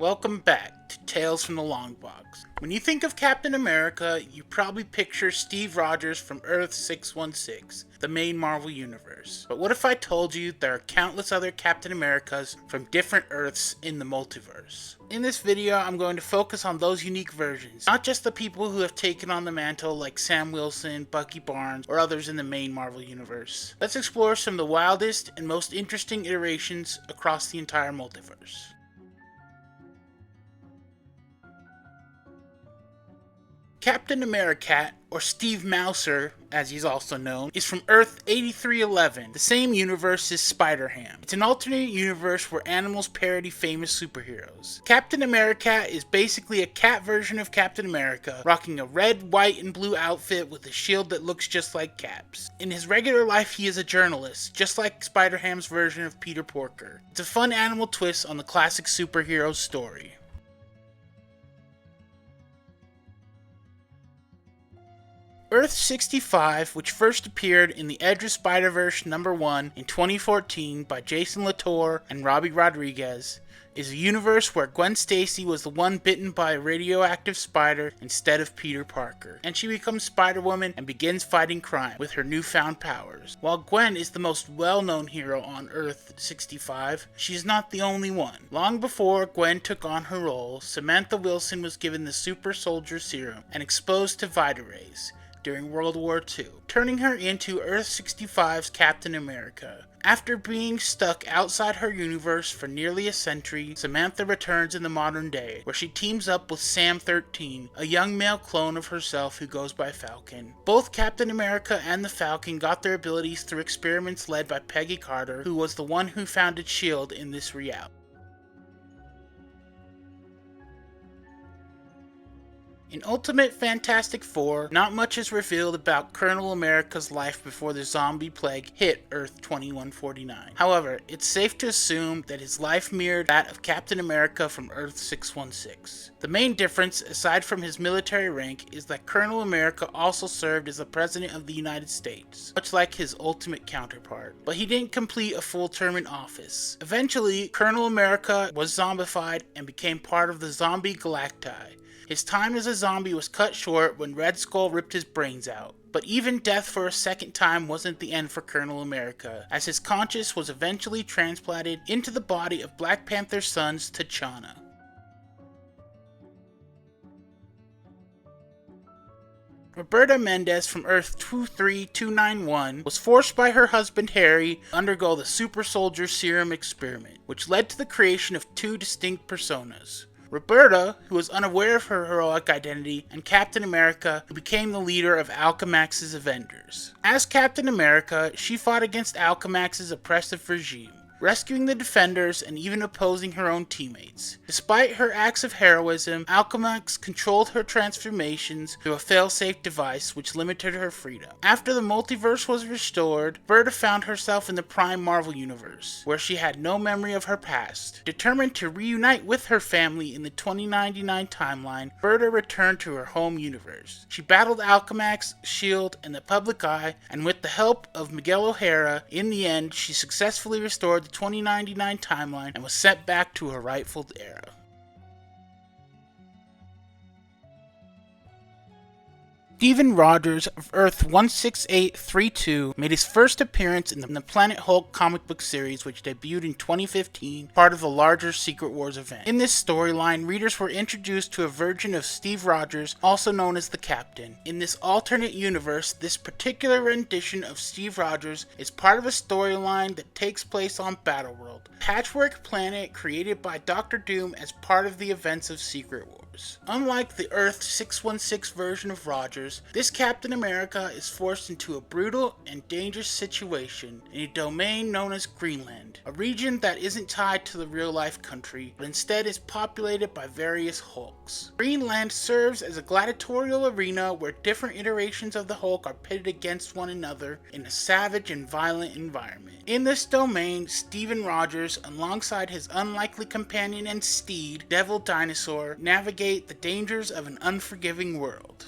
Welcome back to Tales from the Long Box. When you think of Captain America, you probably picture Steve Rogers from Earth 616, the main Marvel universe. But what if I told you there are countless other Captain Americas from different Earths in the multiverse? In this video, I'm going to focus on those unique versions, not just the people who have taken on the mantle like Sam Wilson, Bucky Barnes, or others in the main Marvel universe. Let's explore some of the wildest and most interesting iterations across the entire multiverse. Captain Americat, or Steve Mouser, as he's also known, is from Earth 8311, the same universe as Spider-Ham. It's an alternate universe where animals parody famous superheroes. Captain Americat is basically a cat version of Captain America, rocking a red, white, and blue outfit with a shield that looks just like Cap's. In his regular life, he is a journalist, just like Spider-Ham's version of Peter Porker. It's a fun animal twist on the classic superhero story. Earth 65, which first appeared in the Edge of Spider-Verse #1 in 2014 by Jason Latour and Robbie Rodriguez, is a universe where Gwen Stacy was the one bitten by a radioactive spider instead of Peter Parker, and she becomes Spider-Woman and begins fighting crime with her newfound powers. While Gwen is the most well-known hero on Earth 65, she is not the only one. Long before Gwen took on her role, Samantha Wilson was given the super soldier serum and exposed to Vita rays during World War II, turning her into Earth 65's Captain America. After being stuck outside her universe for nearly a century, Samantha returns in the modern day, where she teams up with Sam 13, a young male clone of herself who goes by Falcon. Both Captain America and the Falcon got their abilities through experiments led by Peggy Carter, who was the one who founded S.H.I.E.L.D. in this reality. In Ultimate Fantastic Four, not much is revealed about Colonel America's life before the zombie plague hit Earth 2149. However, it's safe to assume that his life mirrored that of Captain America from Earth 616. The main difference, aside from his military rank, is that Colonel America also served as the President of the United States, much like his Ultimate counterpart, but he didn't complete a full term in office. Eventually, Colonel America was zombified and became part of the Zombie Galacti. His time as a zombie was cut short when Red Skull ripped his brains out. But even death for a second time wasn't the end for Colonel America, as his conscience was eventually transplanted into the body of Black Panther's son, T'Challa. Roberta Mendez from Earth 23291 was forced by her husband Harry to undergo the Super Soldier Serum experiment, which led to the creation of two distinct personas. Roberta, who was unaware of her heroic identity, and Captain America, who became the leader of Alchemax's Avengers. As Captain America, she fought against Alchemax's oppressive regime, rescuing the Defenders and even opposing her own teammates. Despite her acts of heroism, Alchemax controlled her transformations through a fail-safe device which limited her freedom. After the multiverse was restored, Berta found herself in the Prime Marvel universe, where she had no memory of her past. Determined to reunite with her family in the 2099 timeline, Berta returned to her home universe. She battled Alchemax, S.H.I.E.L.D., and the Public Eye, and with the help of Miguel O'Hara, in the end, she successfully restored the 2099 timeline and was sent back to her rightful era. Steven Rogers of Earth 16832 made his first appearance in the Planet Hulk comic book series, which debuted in 2015, part of the larger Secret Wars event. In this storyline, readers were introduced to a version of Steve Rogers, also known as the Captain. In this alternate universe, this particular rendition of Steve Rogers is part of a storyline that takes place on Battleworld, a patchwork planet created by Doctor Doom as part of the events of Secret Wars. Unlike the Earth 616 version of Rogers, this Captain America is forced into a brutal and dangerous situation in a domain known as Greenland, a region that isn't tied to the real-life country, but instead is populated by various Hulks. Greenland serves as a gladiatorial arena where different iterations of the Hulk are pitted against one another in a savage and violent environment. In this domain, Steven Rogers, alongside his unlikely companion and steed, Devil Dinosaur, navigate the dangers of an unforgiving world.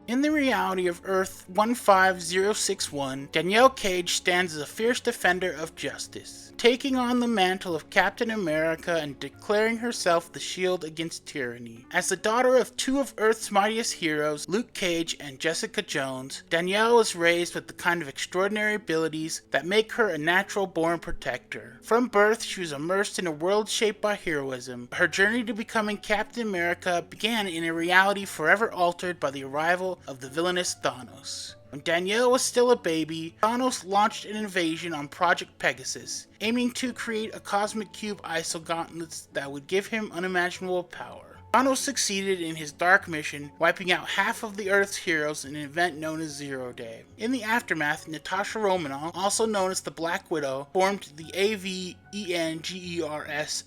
In the reality of Earth 15061, Danielle Cage stands as a fierce defender of justice, taking on the mantle of Captain America and declaring herself the shield against tyranny. As the daughter of two of Earth's mightiest heroes, Luke Cage and Jessica Jones, Danielle was raised with the kind of extraordinary abilities that make her a natural-born protector. From birth, she was immersed in a world shaped by heroism. Her journey to becoming Captain America began in a reality forever altered by the arrival of the villainous Thanos. When Danielle was still a baby, Thanos launched an invasion on Project Pegasus, aiming to create a cosmic cube isogauntlets that would give him unimaginable power. Thanos succeeded in his dark mission, wiping out half of the Earth's heroes in an event known as Zero Day. In the aftermath, Natasha Romanoff, also known as the Black Widow, formed the AVENGERS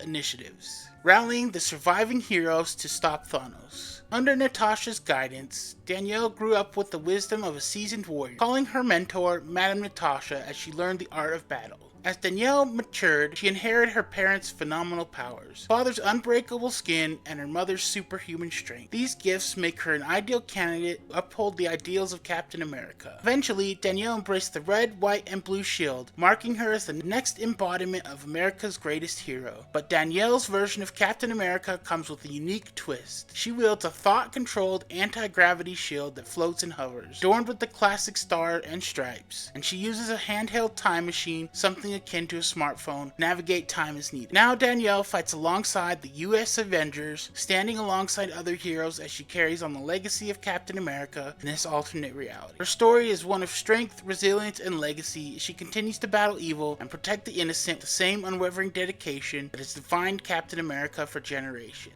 initiatives, rallying the surviving heroes to stop Thanos. Under Natasha's guidance, Danielle grew up with the wisdom of a seasoned warrior, calling her mentor Madame Natasha as she learned the art of battle. As Danielle matured, she inherited her parents' phenomenal powers, father's unbreakable skin, and her mother's superhuman strength. These gifts make her an ideal candidate to uphold the ideals of Captain America. Eventually, Danielle embraced the red, white, and blue shield, marking her as the next embodiment of America's greatest hero. But Danielle's version of Captain America comes with a unique twist. She wields a thought-controlled anti-gravity shield that floats and hovers, adorned with the classic star and stripes, and she uses a handheld time machine, something akin to a smartphone, to navigate time as needed. Now Danielle fights alongside the US Avengers, standing alongside other heroes as she carries on the legacy of Captain America in this alternate reality. Her story is one of strength, resilience, and legacy as she continues to battle evil and protect the innocent with the same unwavering dedication that has defined Captain America for generations.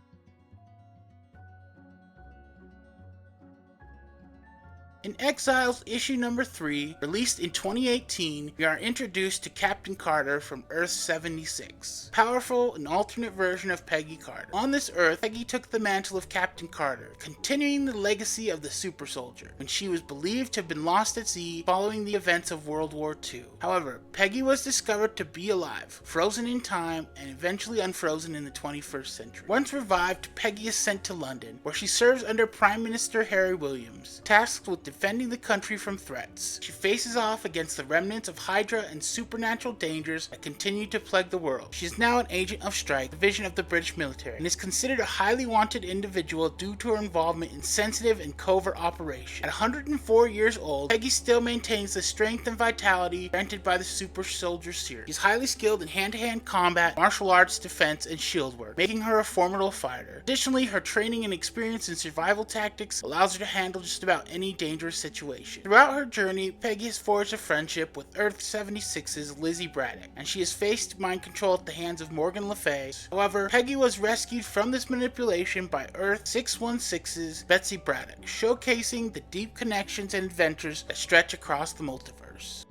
In Exiles issue number 3, released in 2018, we are introduced to Captain Carter from Earth 76, powerful and alternate version of Peggy Carter. On this Earth, Peggy took the mantle of Captain Carter, continuing the legacy of the super soldier, when she was believed to have been lost at sea following the events of World War II. However, Peggy was discovered to be alive, frozen in time, and eventually unfrozen in the 21st century. Once revived, Peggy is sent to London, where she serves under Prime Minister Harry Williams, tasked with defending the country from threats. She faces off against the remnants of Hydra and supernatural dangers that continue to plague the world. She is now an agent of Strike, division of the British military, and is considered a highly wanted individual due to her involvement in sensitive and covert operations. At 104 years old, Peggy still maintains the strength and vitality granted by the Super Soldier series. She is highly skilled in hand-to-hand combat, martial arts, defense, and shield work, making her a formidable fighter. Additionally, her training and experience in survival tactics allows her to handle just about any dangerous situation. Throughout her journey, Peggy has forged a friendship with Earth 76's Lizzie Braddock, and she has faced mind control at the hands of Morgan Le Fay. However, Peggy was rescued from this manipulation by Earth 616's Betsy Braddock, showcasing the deep connections and adventures that stretch across the multiverse.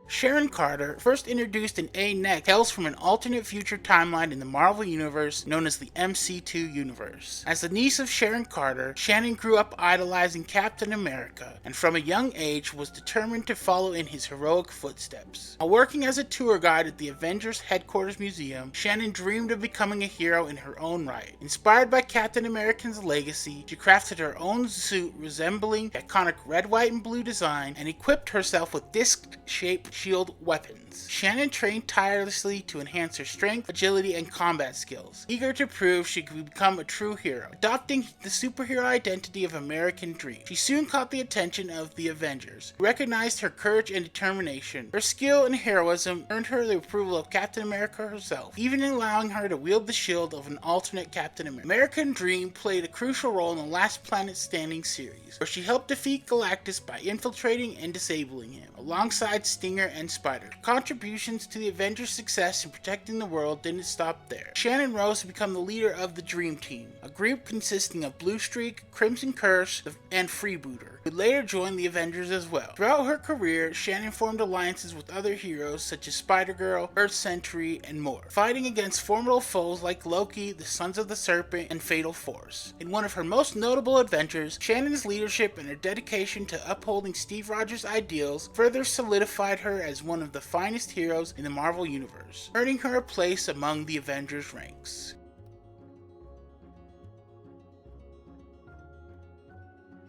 Sharon Carter, first introduced in A-Next, hails from an alternate future timeline in the Marvel Universe known as the MC2 Universe. As the niece of Sharon Carter, Shannon grew up idolizing Captain America, and from a young age was determined to follow in his heroic footsteps. While working as a tour guide at the Avengers Headquarters Museum, Shannon dreamed of becoming a hero in her own right. Inspired by Captain America's legacy, she crafted her own suit resembling the iconic red, white, and blue design, and equipped herself with disc-shaped shield weapons. Shannon trained tirelessly to enhance her strength, agility, and combat skills, eager to prove she could become a true hero. Adopting the superhero identity of American Dream, she soon caught the attention of the Avengers, who recognized her courage and determination. Her skill and heroism earned her the approval of Captain America herself, even allowing her to wield the shield of an alternate Captain America. American Dream played a crucial role in the Last Planet Standing series, where she helped defeat Galactus by infiltrating and disabling him, alongside Stinger and Spider. Contributions to the Avengers' success in protecting the world didn't stop there. Shannon rose to become the leader of the Dream Team, a group consisting of Blue Streak, Crimson Curse, and Freebooter, who later joined the Avengers as well. Throughout her career, Shannon formed alliances with other heroes such as Spider-Girl, Earth Sentry, and more, fighting against formidable foes like Loki, the Sons of the Serpent, and Fatal Force. In one of her most notable adventures, Shannon's leadership and her dedication to upholding Steve Rogers' ideals further solidified her as one of the finest heroes in the Marvel Universe, earning her a place among the Avengers ranks.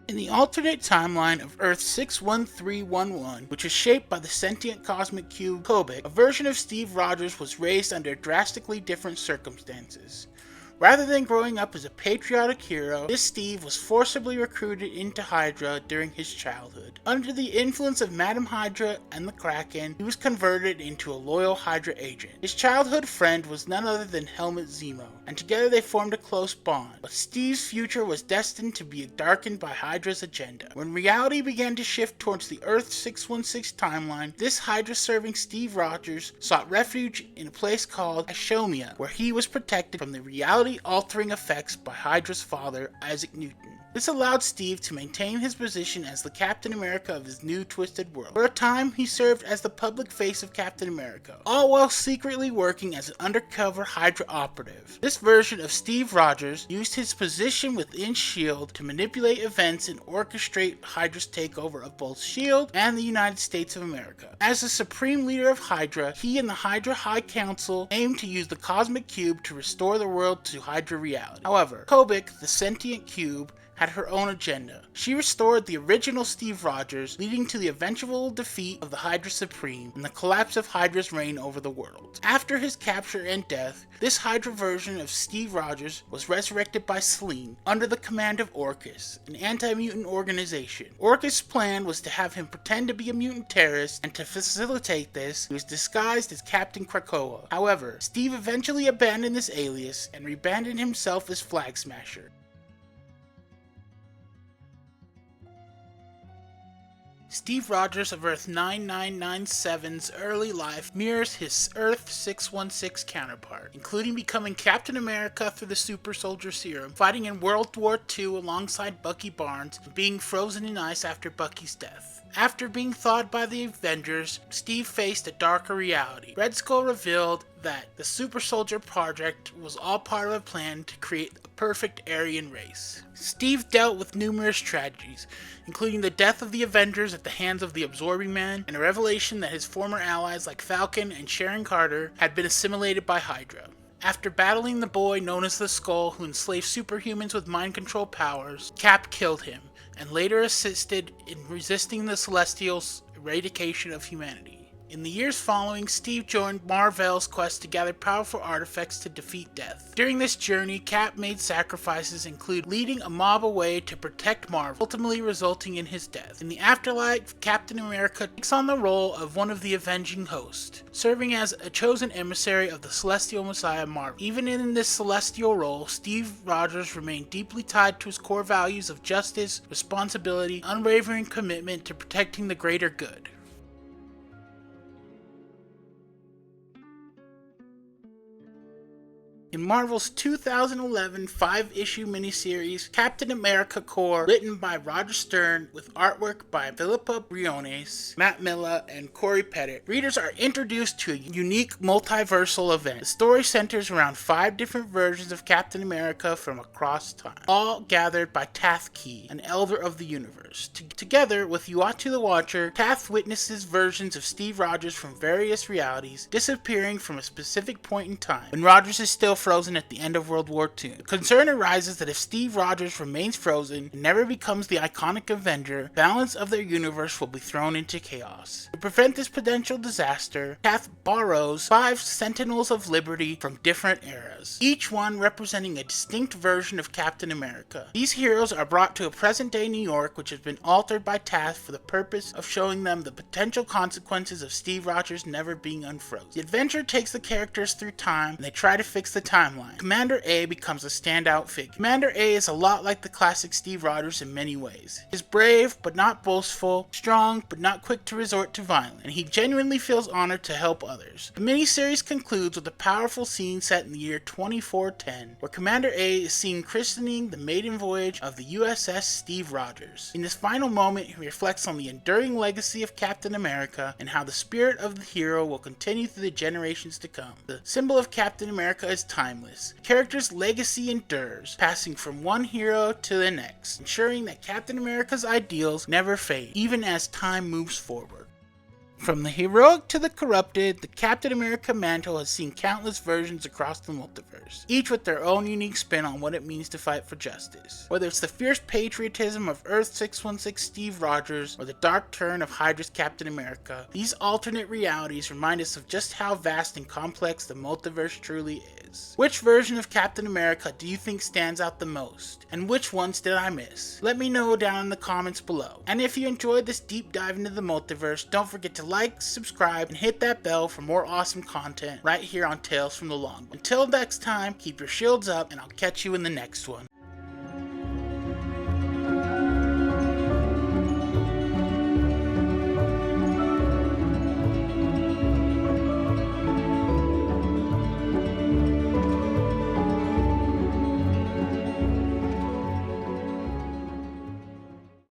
In the alternate timeline of Earth 61311, which was shaped by the sentient cosmic cube Kobik, a version of Steve Rogers was raised under drastically different circumstances. Rather than growing up as a patriotic hero, this Steve was forcibly recruited into Hydra during his childhood. Under the influence of Madam Hydra and the Kraken, he was converted into a loyal Hydra agent. His childhood friend was none other than Helmut Zemo, and together they formed a close bond. But Steve's future was destined to be darkened by Hydra's agenda. When reality began to shift towards the Earth 616 timeline, this Hydra-serving Steve Rogers sought refuge in a place called Ashomia, where he was protected from the reality-altering effects by Hydra's father, Isaac Newton. This allowed Steve to maintain his position as the Captain America of his new twisted world. For a time, he served as the public face of Captain America, all while secretly working as an undercover Hydra operative. This version of Steve Rogers used his position within S.H.I.E.L.D. to manipulate events and orchestrate Hydra's takeover of both S.H.I.E.L.D. and the United States of America. As the supreme leader of Hydra, he and the Hydra High Council aimed to use the Cosmic Cube to restore the world to Hydra reality. However, Kobik, the sentient cube, had her own agenda. She restored the original Steve Rogers, leading to the eventual defeat of the Hydra Supreme and the collapse of Hydra's reign over the world. After his capture and death, this Hydra version of Steve Rogers was resurrected by Selene under the command of Orchis, an anti-mutant organization. Orchis' plan was to have him pretend to be a mutant terrorist, and to facilitate this, he was disguised as Captain Krakoa. However, Steve eventually abandoned this alias and rebranded himself as Flag Smasher. Steve Rogers of Earth 9997's early life mirrors his Earth 616 counterpart, including becoming Captain America through the Super Soldier Serum, fighting in World War II alongside Bucky Barnes, and being frozen in ice after Bucky's death. After being thawed by the Avengers, Steve faced a darker reality. Red Skull revealed that the Super Soldier Project was all part of a plan to create a perfect Aryan race. Steve dealt with numerous tragedies, including the death of the Avengers at the hands of the Absorbing Man, and a revelation that his former allies like Falcon and Sharon Carter had been assimilated by Hydra. After battling the boy known as the Skull, who enslaved superhumans with mind control powers, Cap killed him, and later assisted in resisting the Celestials' eradication of humanity. In the years following, Steve joined Mar-Vel's quest to gather powerful artifacts to defeat death. During this journey, Cap made sacrifices, including leading a mob away to protect Marvel, ultimately resulting in his death. In the afterlife, Captain America takes on the role of one of the Avenging Host, serving as a chosen emissary of the Celestial Messiah Marvel. Even in this celestial role, Steve Rogers remained deeply tied to his core values of justice, responsibility, unwavering commitment to protecting the greater good. In Marvel's 2011 5-issue miniseries Captain America Corps, written by Roger Stern with artwork by Philippa Briones, Matt Milla, and Corey Pettit, readers are introduced to a unique multiversal event. The story centers around 5 different versions of Captain America from across time, all gathered by Tath Key, an elder of the universe. Together with Uatu the Watcher, Tath witnesses versions of Steve Rogers from various realities disappearing from a specific point in time, when Rogers is still frozen at the end of World War II. The concern arises that if Steve Rogers remains frozen and never becomes the iconic Avenger, balance of their universe will be thrown into chaos. To prevent this potential disaster, Tath borrows 5 Sentinels of Liberty from different eras, each one representing a distinct version of Captain America. These heroes are brought to a present-day New York which has been altered by Tath for the purpose of showing them the potential consequences of Steve Rogers never being unfrozen. The adventure takes the characters through time, and they try to fix the timeline. Commander A becomes a standout figure. Commander A is a lot like the classic Steve Rogers in many ways. He is brave but not boastful, strong but not quick to resort to violence, and he genuinely feels honored to help others. The miniseries concludes with a powerful scene set in the year 2410, where Commander A is seen christening the maiden voyage of the USS Steve Rogers. In this final moment, he reflects on the enduring legacy of Captain America and how the spirit of the hero will continue through the generations to come. The symbol of Captain America is timeless. The character's legacy endures, passing from one hero to the next, ensuring that Captain America's ideals never fade, even as time moves forward. From the heroic to the corrupted, the Captain America mantle has seen countless versions across the multiverse, each with their own unique spin on what it means to fight for justice. Whether it's the fierce patriotism of Earth 616 Steve Rogers or the dark turn of Hydra's Captain America, these alternate realities remind us of just how vast and complex the multiverse truly is. Which version of Captain America do you think stands out the most? And which ones did I miss? Let me know down in the comments below. And if you enjoyed this deep dive into the multiverse, don't forget to like, subscribe, and hit that bell for more awesome content right here on Tales from the Long. Until next time, keep your shields up, and I'll catch you in the next one.